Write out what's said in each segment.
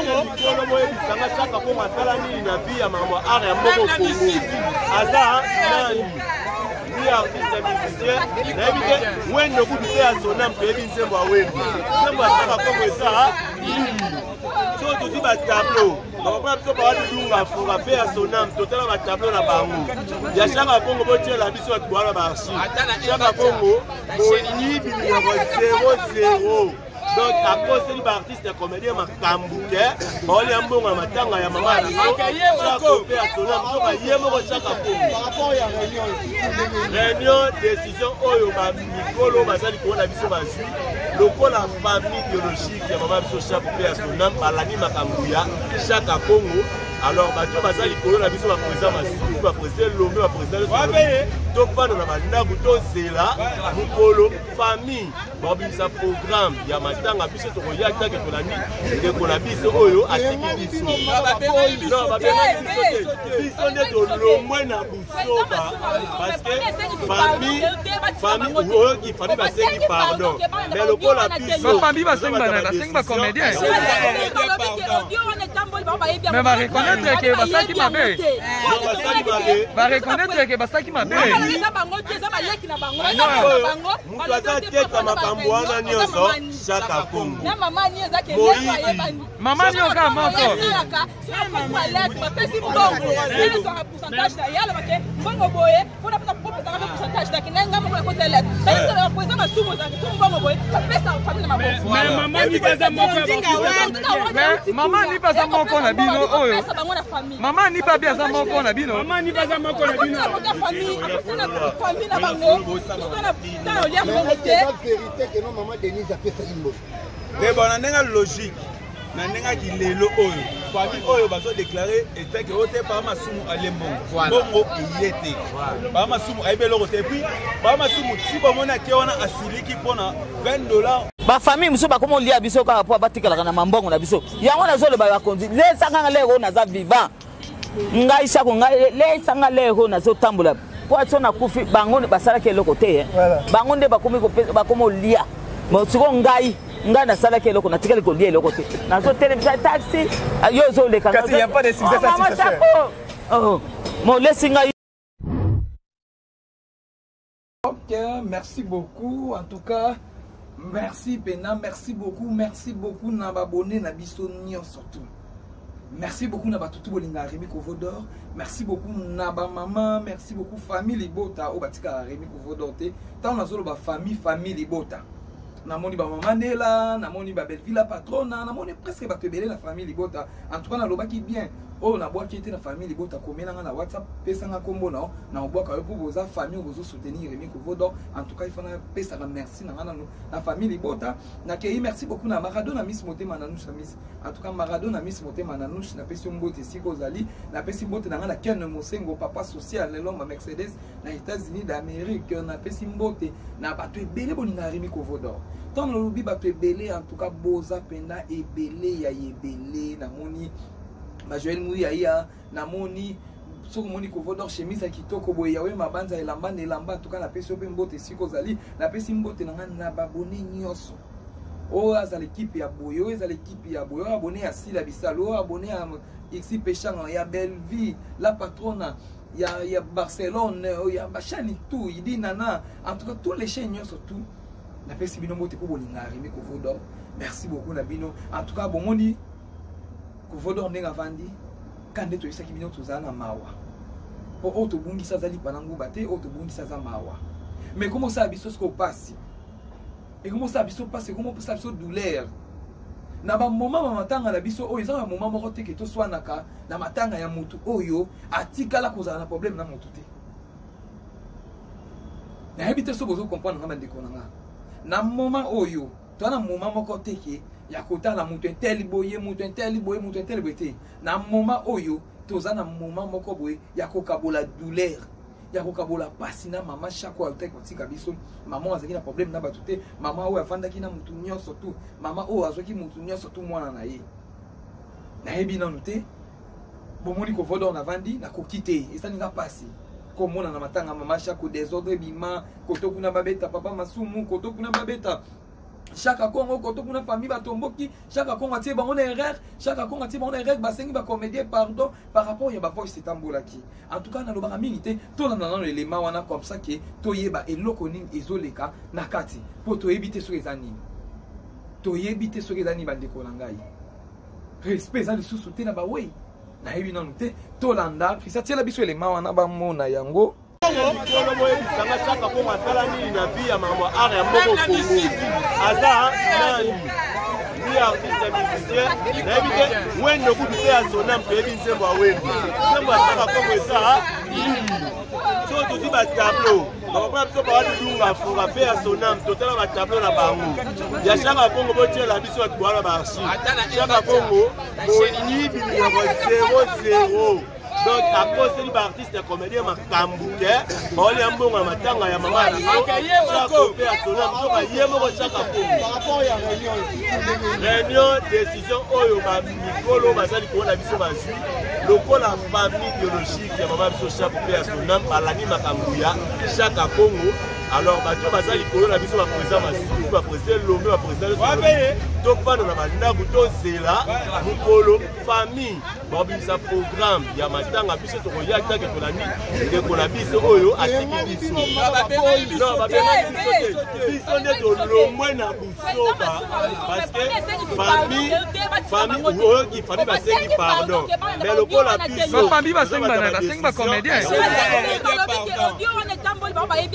Mikolo moye bisanga chaka ko masala nini na vie ya mama ara ya moko Kongo. Aza nani? Ni artiste musicien. Na ebite mwendo kubite ya sona mpebi nsembo awebi. Nsembo chaka ko mwesa. So to di ba tableau. Ba biso ba dunga fura pe ya sona totala ba tableau na bango. Ya chaka Kongo botie la biso atwala ba archive. Chaka Kongo boni bi 0-0. Donc, à cause de l'artiste comédien, ma cambouke, on est un bon matanga, ya maman, réunion, décision, oyo, Mikolo, Bazali, pour la mission, le la famille biologique, ya maman, chaque pays à son âme, par l'anime à Kambouya, chaque Congo. Alors, Bato Bazali, pour la mission, va président, va président, l'homme, va président, donc, pas dans la bande, bouton, c'est là, Mikolo, famille, sa programme, ya matanga, puis c'est au royal, que ton ami, et qu'on a bis oyo, à ce qui dit. Non, va bien, ils sont des de l'homme, na Boussoba, parce que famille, famille va s'aimer, pardon. Mais le col a pu. Ma famille va s'aimer, ma comédien. Mais va reconnaître que Basaki m'a bé. Va reconnaître que Basaki m'a bé. Mwana nyoso chaka Kongo. Maman nyoka moko. Maman ni pas moko na bino oyo. Maman ni pas bien moko na bino. Maman ni pas moko na bino. Que non maman Denise a fait ça une bonne. Mais bon, on a une logique. On a qui les lo oyo. Famille oyo va se déclarer et que ote par ma sumu alembo. Bongo il était. Par ma sumu aibe lo ote puis par ma sumu si bon on a qui on a asili qui pona $20. Ba famille muso ba komo lia biso ka po batikala na mambongo na biso. Yango na zolo ba bakonzi. Le sanga lego na za vivant. Ngai shako ngai le sanga lego na zo tambula. Poisson na kufi bango basala ke loko te bango nde bakomo lia mo siko ngai na sala ke loko na tikali ko lia loko te na zo télévision taxi yo zo le kana kasi y a pas de succès oh mo laisse ngai. OK, merci beaucoup en tout cas. Merci Pena, merci beaucoup na abonné na biso surtout. Merci beaucoup na batutu bolinga Rémi Kovodor. Merci beaucoup na ba maman, merci beaucoup famille Libota o batika Rémi Kovodor te. Tant na zolo ba famille Libota. Na moni ba maman Nela, na moni ba Belleville patrona, na moni presque ba tebele la famille Libota. En tout cas na loba ki bien. Oh na boa ki était na famille Libota komena na WhatsApp pesa nga kombo na boa ka pour boza famille bozo soutenir Rémi Kovodor. En tout cas il faut na pesa na merci na famille Libota. Na kei merci beaucoup na Maradona Miss Motema na nous Miss. En tout cas Maradona Miss Motema na nous na pesi mbote siko zali na pesi mbote na na Ken Mosengo papa social le lomba Mercedes na États-Unis d'Amérique na pesi mbote na bato ebele boninga Rémi Kovodor. Tant le lobby bato ebele en tout cas boza penda ebele ya ebele na moni ma Joël Mouya ya na moni soko moni Kovodor chemise kitoko boye yawe mabanza elamba en tout cas na pesi ope mbote siko zali na pesi mbote na babone nyoso. Oh, à l'équipe ya Boyo, à l'équipe ya Boyo, abonné à Sila Bissalo, abonné à Xi Péchang, il y a Belleville, la patronne, il y a Barcelone, il y a Bachani tout, il dit Nana, en tout cas tous les chaînes surtout. La peste bino mote pour bolinga Rémi Kovodor. Merci beaucoup Nabino. En tout cas bon on dit Kovodor ndenga vandi quand tu sais qui bino tozana mawa. Po auto bungi sazali panangu bate, auto bungi saza mawa. Mais comment ça abisso ce qu'on passe? Et comment ça biso passe, comment ça biso douleur na ba moment matanga la biso oyo za moment moko te ke to swanaka na matanga ya mutu oyo atikala kozala na problème na mutu te na habite so bozo comprendre ngamba ndeko na moment oyo to na moment moko te ke ya kotala mutu intel boye te na moment oyo toza na moment moko boye ya kokabola douleur ya kokabola pasina mama chaque fois te kotika biso maman azaki na problème na batute mama o afandaki na mutu nyonso tout mama o azwaki mutu nyonso tout mwana na ye na yebi na nute bomoni Kovodor na vandi na kokite esaninga pasi komona na matanga mama chaque désordre bima koto kuna babeta papa masumu koto kuna babeta chaque Congo koto kuna famille batomboki chaque Congo tie bango na erreur chaque Congo tie bango na erreur basengi ba comédien pardon par rapport ya ba voice tambolaki en tout cas na lobaka mingi te to na na l'élément wana comme ça que to yeba eloko nini ezoleka na kati po to ebite so ezani to yebite so ezani bandeko na ngai respect za lisusu te na ba wey na yebi nanu te to landa fisa tiela biso élément wana ba mona yango Kolo moye bisanga chaka ko masala nini na vie ya mama ara ya moko Kongo aza nani ni artiste musicien na ebite wendo kutu te ya sona mpebi nsembo awembi nsembo chaka ko mwesa so tuzi ba tableau bakopona biso bawadudunga funga mpe ya sonam totala ba tableau na bango ya chaka Kongo botiela biso bato bwana ba archive chaka Kongo boyibi numéro 00 donc à cause de l'artiste comédien Makambouke, on est un bon matanga ya mama chaque fait à son âme donc yemo chaque par rapport à réunion décision oyo ba mikolo bazali ko na biso bazui lokola famille biologique ya mama biso chaque fait à son âme balani Makambuya chaque Congo alors bato bazali ko na biso ba président Masuku ba président Lomé ba président donc pas dans la banda buto zela mukolo famille babisa programme ya matanga biso to ya take to nani de ko na biso oyo atiki biso non ba biso nde to lomwe na busoba parce que famille oyo ki famille ba sengi pardon mais le ko la biso famille ba sengi ba comédien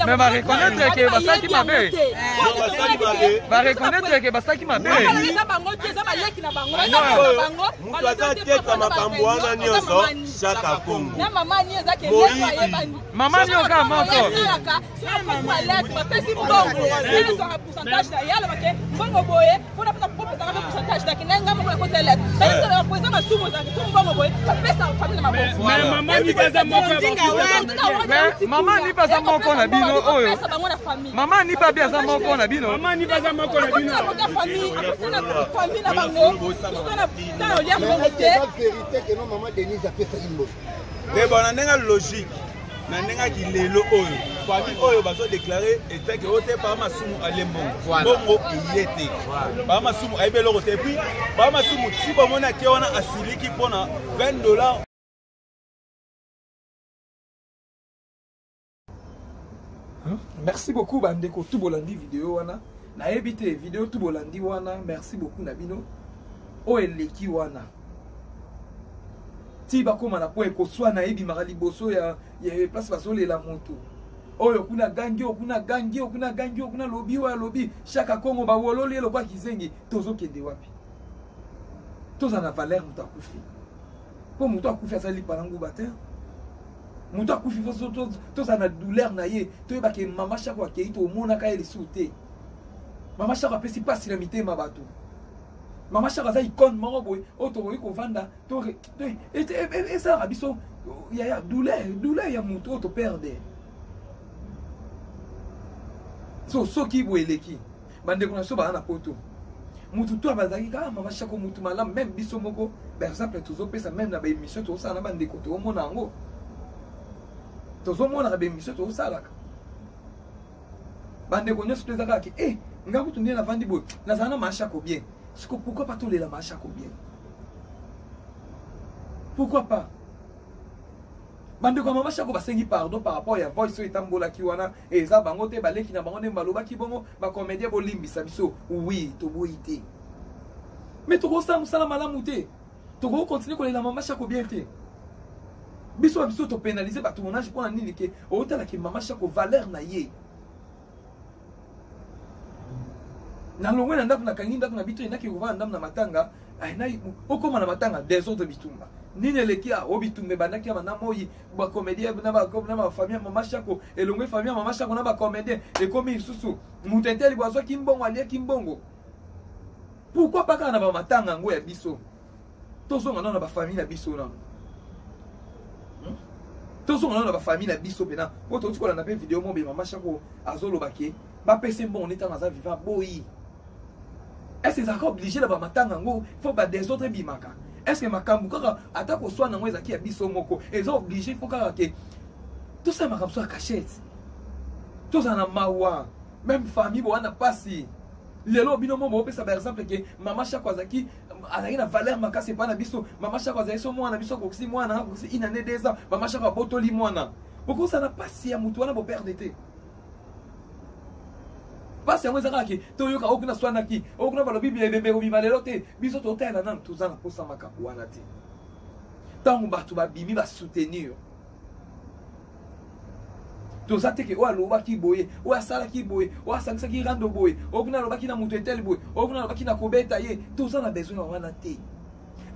mais va reconnaître que basaki mabe va reconnaître que basaki mabe mutu aza teta makambo wana nyonso chaka Kongo mama nyoka moko mama ni baza moko na bino oyo mama ni pa biaza moko na bino mama ni baza moko na bino famille na bango vérité que non maman Denise a fait ça imbo mais bon na ndenga logique na ndenga kilelo oyo famille oyo bazo déclarer était que ote pa masumu alembongo bongo yete pa masumu ayebelo kote puis pa masumu si bomona ke wana asiliki pona $20. Merci beaucoup bandeko tout bolandi vidéo wana na ebité vidéo tout bolandi wana merci beaucoup na bino o eleki wana ti bakoma na po ekoswa na ebi mara liboso ya place basole la moto oyo kuna gangi okuna lobi wa lobi chaque Congo ba wololi elo kwa kizengi tozo kende wapi toza na valeur muta kufi po muta kufi asali palangu bater muta kufi toza na douleur na ye to ba ke mama chaque akei to mona ka eli souté mama chaque apesi pas la mitema bato mama chaque za icône moko boy oto ko vanda to et ça rabiso ya douleur ya muto to perdre so ki boeleki bande kuna so ba na poto mutu to bazaki ka mama chaque mutu malam même biso moko par exemple tozo pesa même na ba émission to ça na bande ko to mona ngo tozo mona ba émission to ça la bande ko nyoso tezaka ki ngaku tunde na vandi boy na zana masha ko bien. Pourquoi pas tous les lamas bien? Pourquoi pas? Bande ko mama chako basengi pardon par rapport à voice so etambola ki wana eza bango te baleki na bango ne baloba ki bongo ba comédien bolimbisa biso oui to boité. Mais to ko sa musala malamu te. To ko continuer ko la mama chako bien te. Biso to pénaliser ba tout monage pour na nini ke o tala ki mama chako valeur na ye. Na longwe na ndaku na kangi ndaku na bitu inaki kuva ndamu na matanga na okoma na matanga des autres bitumba nini lekia obitumbe bandaki ya na moyi ba comédien na ba famille mama chako elongwe famille mama chako na ba comédien ekomi isusu mutenteli bwazo kimbongo alie kimbongo pourquoi pas kana ba matanga ngo ya biso tozonga na ba famille na biso na tozonga na ba famille na biso pena oto tikola na pe vidéo mo be mama chako azolo bake ba pese bon on est dans un vivant boyi. Est-ce que ça obligé là-bas matanga ngo faut pas des autres bimaka. Est-ce que makambuka atako soit na ngweza ki ya biso moko ils ont obligé faut que tout ça makamso cachette. Tout ça na mawa même famille bo na pasi. lelo bino mo bo pesa par exemple que mama Chako azaki azaki na valeur makasi pa na biso mama Chako azaki so mwana biso ko si mwana ko si inane 2 ans mama Chako botoli mwana boko ça na pasi ya mutu wana bo perdre te pasi yango ezaka ki to yoka okuna swana ki okuna balobi bebe ko bimalelo te biso to tena nan tuzana posa makapu wana te tango bato babimi ba soutenir toza teke o alobaki boye o asalaki boye o asangisaki rando boye okuna alobaki na mutu etel boye okuna alobaki na kobeta ye toza na besoin ya wana te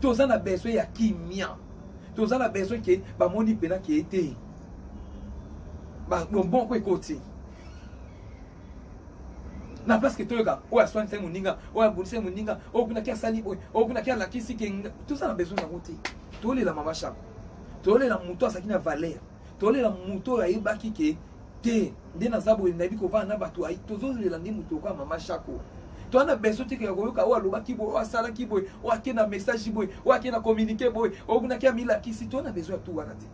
toza na besoin ya kimia toza na besoin ke bamoni pena ke ete bon ko ekoti na place que toyoka o aswanisa moninga o abulisa moninga okuna ki asali boye okuna ki alakisi ke toza na besoin yango te tolela mama Chako tolela mutu asaki na valeur tolela mutu ayebaki ke te nde naza boye nayebi kovanda na bato tozolela nde mutu kwa mama Chako toana besoin te ke koyoka o alobaki boye o asalaki boye o ake na message boye o ake na communiquer boye okunaki amilakisi toana besoin ya tu wana te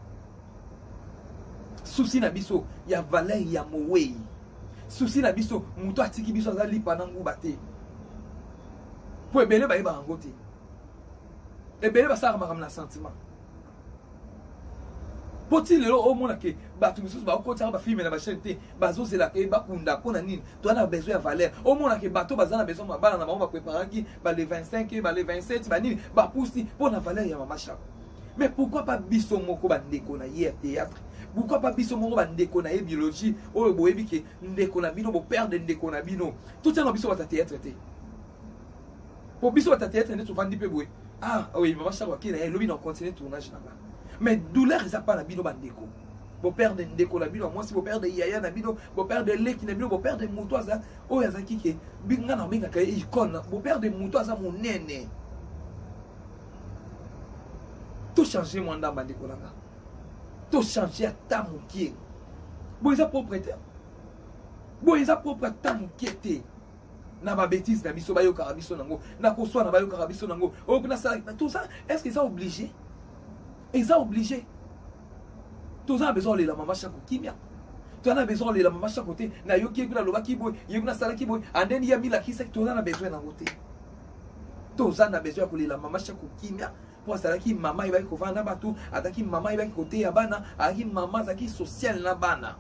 souci na biso ya valeur ya mowei souci na biso mutu atiki biso aza lipa na nguba te po ebele bayeba yango te ebele basala makambo na sentiment poti lelo omona ke bato misusu baokotaka bafilme na bachaine te bazozela ke bakunda mpona nini toana besoin ya valeur omona ke bato baza na besoin bana na bango bapreparaki bale 25 bale 27 banini bapusi mpona valeur ya mama Chako mais pourquoi pas biso moko bandeko na ye ya théâtre pourquoi pas biso moko bandeko na ye biologie oyo boyebi ke ndeko na bino boperde ndeko na bino totiana biso bata théâtre te po biso bata théâtre nde tovandi mpe boye ah oui mama Chako akei na ye elobi na continue tournage na ba mais douleur eza pa na bino bandeko boperde ndeko na bino mwasi boperde yaya na bino boperde leki na bino boperde mutu aza oyo azalaki ke nga na obengaka ye icone boperde mutu aza monene to changer mwanda bandeko nanga to changer ata mokie boye eza propre te boye eza propre ata mokie te na babétise na biso bayokaka biso nango na koswana bayokaka biso nango oyo kuna sala tout ça est-ce que eza obligé eza obligé toza na besoin olela mama Chako kimia toza na besoin olela mama Chako te na yoki ekuna alobaki boye yekuna asalaki boye andeni ya milakisaki toza na besoin nango te toza na besoin ya kolela mama Chako kimia po asalaki mama ayebaki kovanda na bato azalaki mama ayebaki koteya bana azalaki mama azalaki social na bana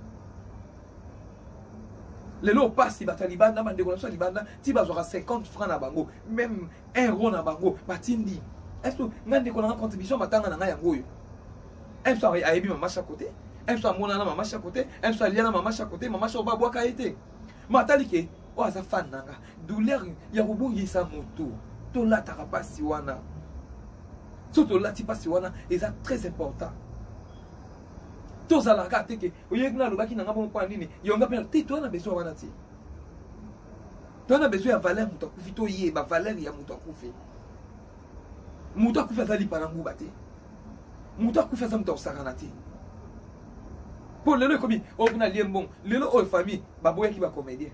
lelo opasi bato ya libanda bandeko na biso ya libanda ti bazwaka 50 francs na bango même 1 euro na bango batindi est-ce nga ndeko nanga contribution matanga na ngai yango oyo emso ayebi mama Chako te emso amonana mama Chako te emso aliana mama Chako te mama Chako babwaka ye te matali ke oyo aza fan nanga douleur ya kobongisa motu tolataka pasi wana so tolati pasi wana eza très important tozalaka te ke oyebi na alobaki nanga bo mpo nini yonga mpe te toza na besoin wana te toza na besoin ya valeur moto akufi toyeba valeur ya moto akufi mutu akufi aza lipa na nguba te mutu akufi aza moto akosakana te mpo lelo ekomi oyo kuna lie mbongo lelo oyo famille baboyaki bacomédien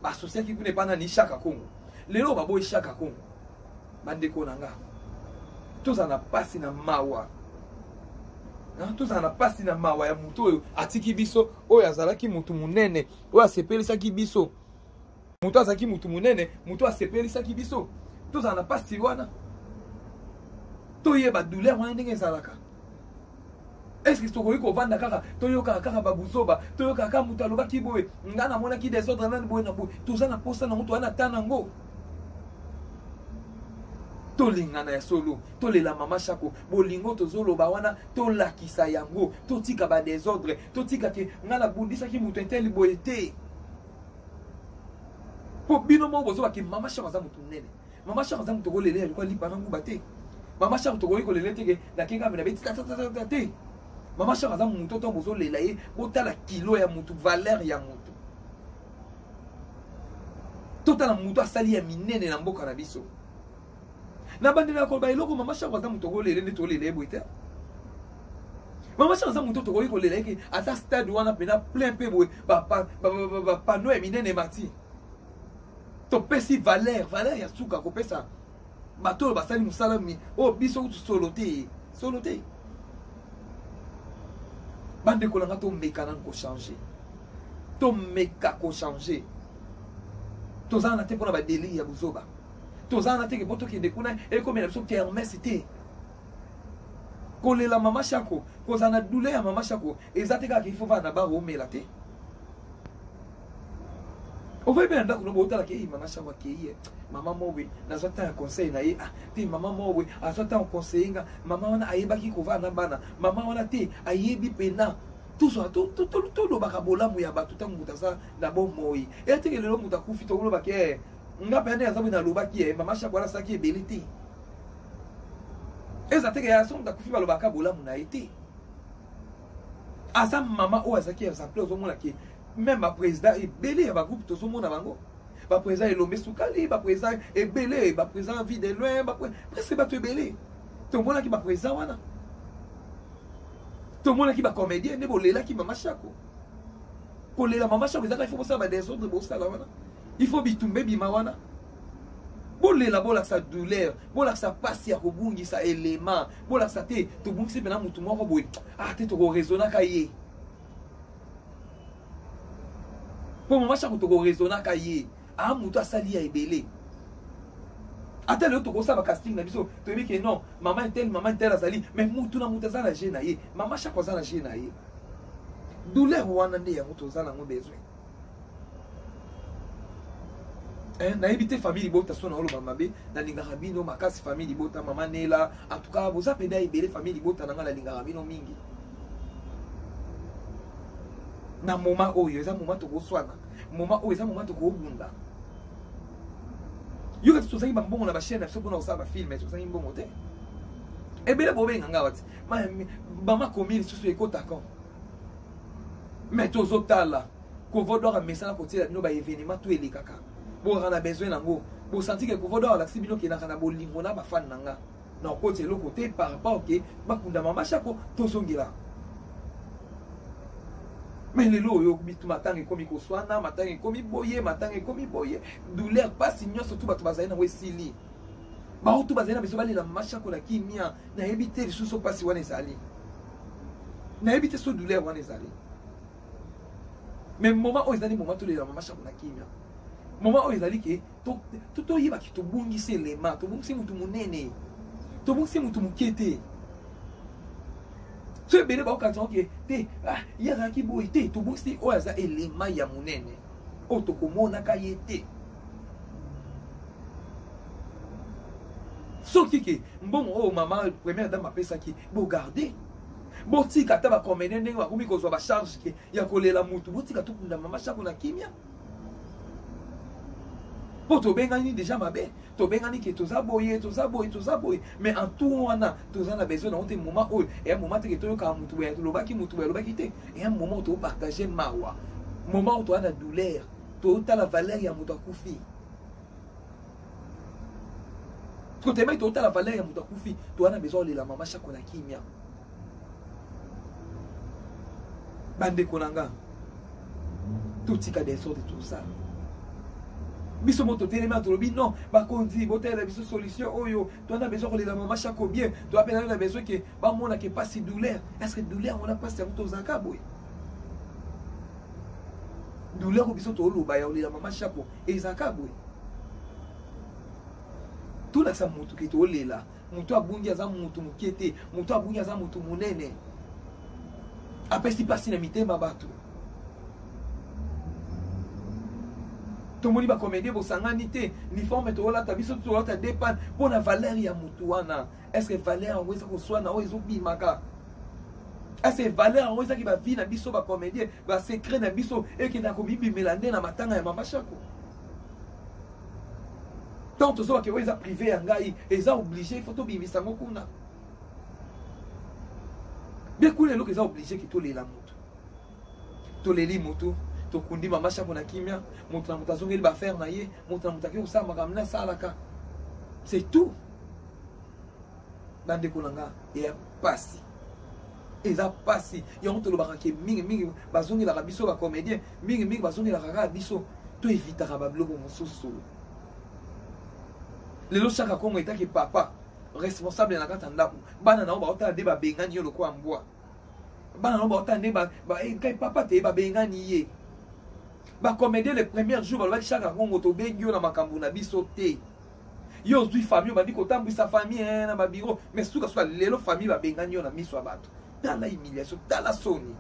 basosiaki kuna epana ni Chaka Congo lelo baboyi Chaka Congo bandeko na nga tozala na pasi na mawa tozala na pasi na mawa ya mutu oyo atiki biso oyo azalaki mutu munene oyo asepelisaki biso mutu azalaki mutu munene mutu asepelisaki biso tozala na pasi wana toyeba douleur wana ndenge ezalaka est-ce que tokoki kovanda kaka toyokaka kaka babuzoba toyokaka kaka mutu alobaki boye nga namonaki desordre nani boye na boye toza na posa nango toza na ta nango tolingana ya solo tolela mama Chako bolingo tozoloba wana tolakisa yango totika ba désordre totika ke nga nabundisaki mutu inteli boye te po bino moko bozobaki mama Chako aza mutu nene mama Chako aza mutu okolela yalikwa lipa na nguba te mama Chako tokoki kolela teke nakenga mina beti tatatata te mama Chako aza mutu oto bozolela ye botala kilo ya mutu valeur ya mutu totala mutu asali ya minene na mboka na biso na bandela koloba eloko mama Chako aza mutu okolela nde tolela ye boye te mama Chako aza mutu tokoki kolela ye ke ata stade wana pena plein mpe boye bapano ya minene mati topesi valeur ya suka kopesa bato oyo basali mosala oyo biso kutu solo te bandeko nanga tomeka nanu kochange tomeka kochange tozana te pona ba délire ya buzoba tozana te ke poto ke dekuna e comme la so kermesse te kolela mama Shako kozana douleur ya mama Shako ezate ka ki faut va na ba romela te on va bien ndako no botala ke mama Shako ke ye mama mowe nazota un conseil na ye ah te mama mowe azota un conseil nga mama wana ayebaki ko va na bana mama wana te ayebi pena tout le bakabola muya batu tangu mutasa na bon moi et te lelo mutakufi to lo baké nga pende azabu na lobaki mama Shako ala saki belité ezate ke ya son mutakufi ba lo bakabola muna été asa mama o azaki exemple zo mona ke même ba président et belé ba groupe to zo mona bango ba président elombe sukali ba président et belé ba président vie de loin ba presque ba to belé to mona ki ba président wana tout le monde qui va comédien ne bolé là qui mama Shako kolela mama Shako il faut ça ba des autres bossa là wana il faut bitumbe bimawana bolé la bola sa douleur bola sa passe ya kobungi sa élément bola sa te to bungi se bena mutu moko boy ah te to ko raisonner kaye pour mama Shako to ko raisonner kaye ah mutu asali ya ebele ata le to ko sa ba casting na biso to bi ke non maman tel azali mais mutu na mutu azala je na ye mama Shako azala je na ye douleur wana nde ya mutu azala ngo besoin na ebité famille bota sona olo mabe na linga rabino makasi famille bota mama Nela en tout cas vous appelez ebele famille bota na ngala linga rabino mingi na moment oyo eza moment to ko swana moment oyo eza moment to ko bunda yo ka tozangi bambongo na ba chaîne biso pona osala ba film tozangi mbongo te ebele bobenga nga wati mama komili susu ekota quand mais tozotala kovodora mesana kotiela bino ba événement to elekaka bo rana besoin nango bo senti que kovodora la sibino ke na kana bolingo na ba fan nanga na kote lo côté par rapport ke bakunda mama Shako tozongela mais les lots yo bitu matangi komi ko swana matangi komi boye matangi komi boye douleur pas signon surtout batu bazali na wesili ba otu bazali na beso bali la mama Shako la kimia na ebite lisuso pasi wana ezali na ebite so douleur wana ezali mais moment o ezali moment to le la mama Shako la kimia moment o ezali ke to yiba ki to bungisi lema to bungisi mutu munene to bungisi mutu mukete so bele ba okaton ke te ya ki boy te to bungisi o aza elema ya munene o to komona ka yete so kike mbongo o mama première dame apesa ki bo garder bo tika ta ba komene ndenge ba komi kozwa ba charge ke ya kolela mutu bo tika to kunda mama Shako na kimia po to bengani déjà mabe to bengani ke toza boye mais en tout wana toza na besoin na un moment où et un moment que to ka mutu boye to lobaki te et un moment où to partager mawa moment où to ana douleur to ta la valeur ya mutu akufi to te mai to ta la valeur ya mutu akufi to ana besoin de la mama Shako na kimia bande konanga tout tika des sortes de tout ça biso moto telema to lobi non ba kondi botela biso solution oyo to na besoin de la mama Shako bien to appelle na besoin que ba mona ke pas si douleur est-ce que douleur on a pas si to zaka boy douleur ko biso to lo ba ya la mama Shako e zaka boy tout la sa mutu ke to lela mutu abungi aza mutu mukete mutu abungi aza mutu munene apesi pasi na mitema bato tomoni ba comédie bo sangani te ni forme to la tabiso to la dépend pour la valeur ya mutu wana est-ce que valeur en wesa ko swana o ezobi maka est-ce que valeur en wesa ki ba vie na biso ba comédie ba secret na biso et ki na ko bibi melande na matanga ya mama Shako tant to so ke wesa privé ya ngai eza obligé il faut to bimisa ngo kuna bien kule lo ke eza obligé ki to lela mutu to leli mutu to kundi mama Shako na kimia mutu na mutazongeli ba faire na ye mutu na mutaki usama kamna salaka c'est tout bande kolanga et pasi eza pasi ya mutu lo bakake mingi bazongi la biso ba comédien mingi bazongi la kaka biso to évitera ba bloko mosusu lelo Shaka Kongo etaki papa responsable na kata ndaku bana na ba ota de ba bengani yo lokwa mbwa bana no ba ota ne ba kai papa te ba bengani ye Ba comédien le premier jour balobaki chaque Congo to bengi na makambo na biso te. Yo zui famille ba biko tambu sa famille na ba bureau mais suka suka lelo famille ba bengani yo na miso abato. Dans la humiliation, dans la soni.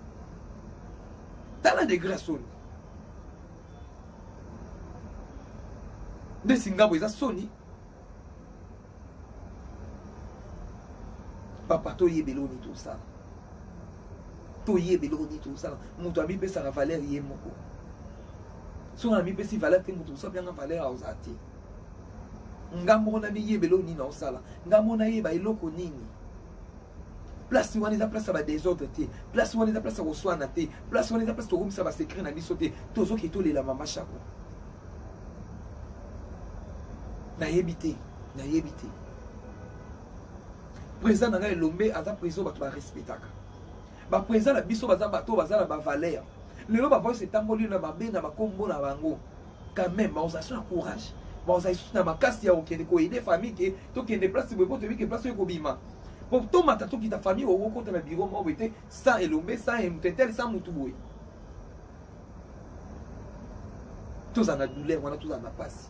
Dans la dégradation. De Singapore eza soni. Papa to yebelo ni tout ça. To yebelo ni tout ça. Mutu abi pesa la valeur ye moko. So na mi pesi valeur te mutu so bien na valeur auzati. Ngambo na mi yebelo ni na osala. Ngambo na yeba eloko nini. Place où on est à place à la désordre, place où on est à place à reçoit na te, place où on est à place où ça va s'écrire na biso te, tous ceux qui tous les la maman chaque. Na yebité. Président na ngai lombe aza président bato ba respectaka. Ba président la biso baza bato baza la ba valeur. Lelo ba voix c'est tamboli na ba be na ba kombo na bango. Quand même ba osation na courage. Ba osation na makasi ya okende ko aider famille ke to kende place bo to ke place ko bima. Pour tout matato qui ta famille au compte na bureau mo bete sans elombe sans mtetel sans mutuboy. Tous en a douleur, on a tous en a passe.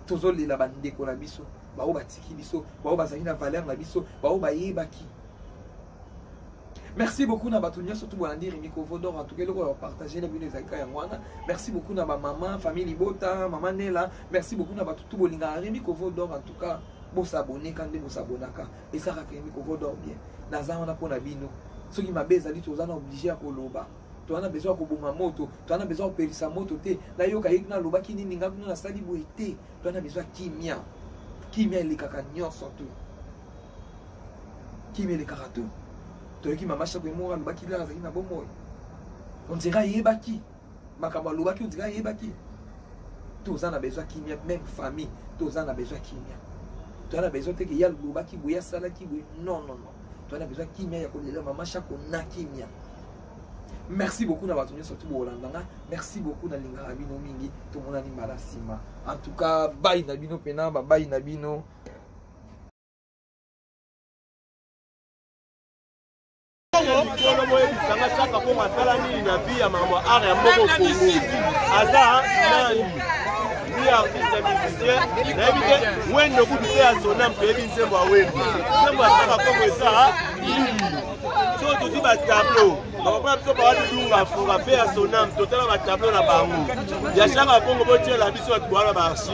Tous les la bande ko na biso, ba o batiki biso, ba o bazali na valeur na biso, ba o ba yebaki. Merci beaucoup na batunia surtout pour dire Miko Vodor en tout cas le partager les bino ezaka yangwana. Merci beaucoup na ma maman, famille Libota, maman Nela. Merci beaucoup na batutu bolinga Miko Vodor en tout cas. Bon s'abonner quand vous s'abonnaka et ça rakemi ko vodor bien naza wana pona bino ceux qui mabeza li tozana obligé à koloba to ana besoin ko bonga moto to ana besoin pelisa moto te na yoka yekna loba kini ninga na sali boité to ana besoin kimia le kakanyo surtout kimia le karato to yoki mama shako mo loba kila azaki na bomoy on dirait yebaki makamba loba ki on dirait yebaki tozana besoin kimia même famille tozana besoin kimia. Tu as besoin que y a le boba qui bouille sala qui bouille. Non. Tu as besoin qu'il y a le maman chaque na kimia. Merci beaucoup d'avoir tenu surtout au Hollanda. Merci beaucoup d'alinga Abino Mingi. Tout le monde a dit malasima. En tout cas, bye Nabino Pena, bye Nabino. Artiste musicien, n'habite when le coup de faire son âme peut bien se voir oui. C'est moi ça comme ça. So tu dis ba tableau. On va pas parler de lunga pour faire son âme totalement ba tableau na bango. Ya changa Congo botie la biso tu boire ba archi.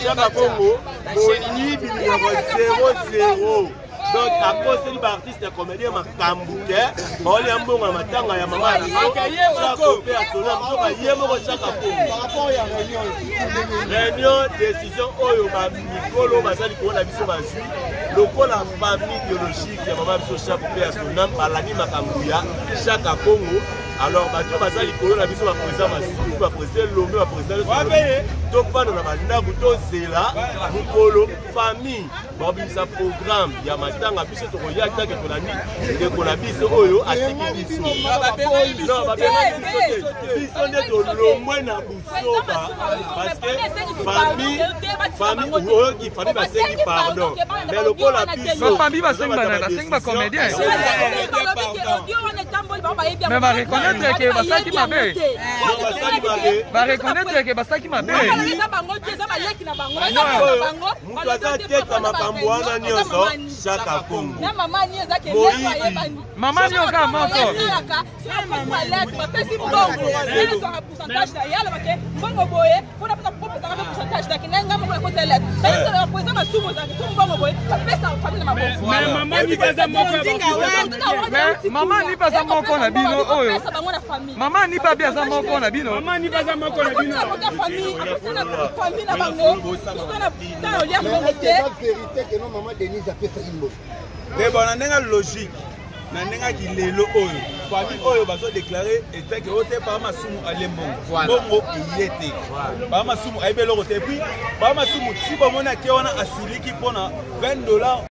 Changa Congo boni bi 0-0. Donc à cause de l'artiste comédien Makambouke, on est un bon matanga ya maman. Chaque fait à son âme, chaque par rapport à réunion décision oyo ba mikolo bazali ko na biso bazui lokola famille biologique ya maman biso chaque fait à son âme balani Makambouya chaque Congo. Alors bato bazali ko na biso ba président Masuku ba président Lombe ba président donc pas dans la banda buto zela mukolo famille babisa programme ya matanga biso to ya ta ke tolani de ko na biso oyo atiki biso non ba biso nde to lomwe na busoba parce que famille oyo qui famille ba sengi pardon mais le ko la biso famille ba sengi ba sengi ba comédien mais va reconnaître que basaki mabe va reconnaître que basaki mabe mutu aza teta makambo wana nyonso chaka Congo mama nyoka moko mama ni pesa moko na bino oyo mama ni pa biasa moko na bino mama ni pesa moko na bino famille na bango vérité que non maman Denise a fait ça imbo mais bon na ndenga logique na ndenga kilelo oyo famille oyo bazo déclarer était que ote pa masumu alembongo bongo yete ba masumu ayebelo kote puis ba masumu si bomona ke wana asiliki pona $20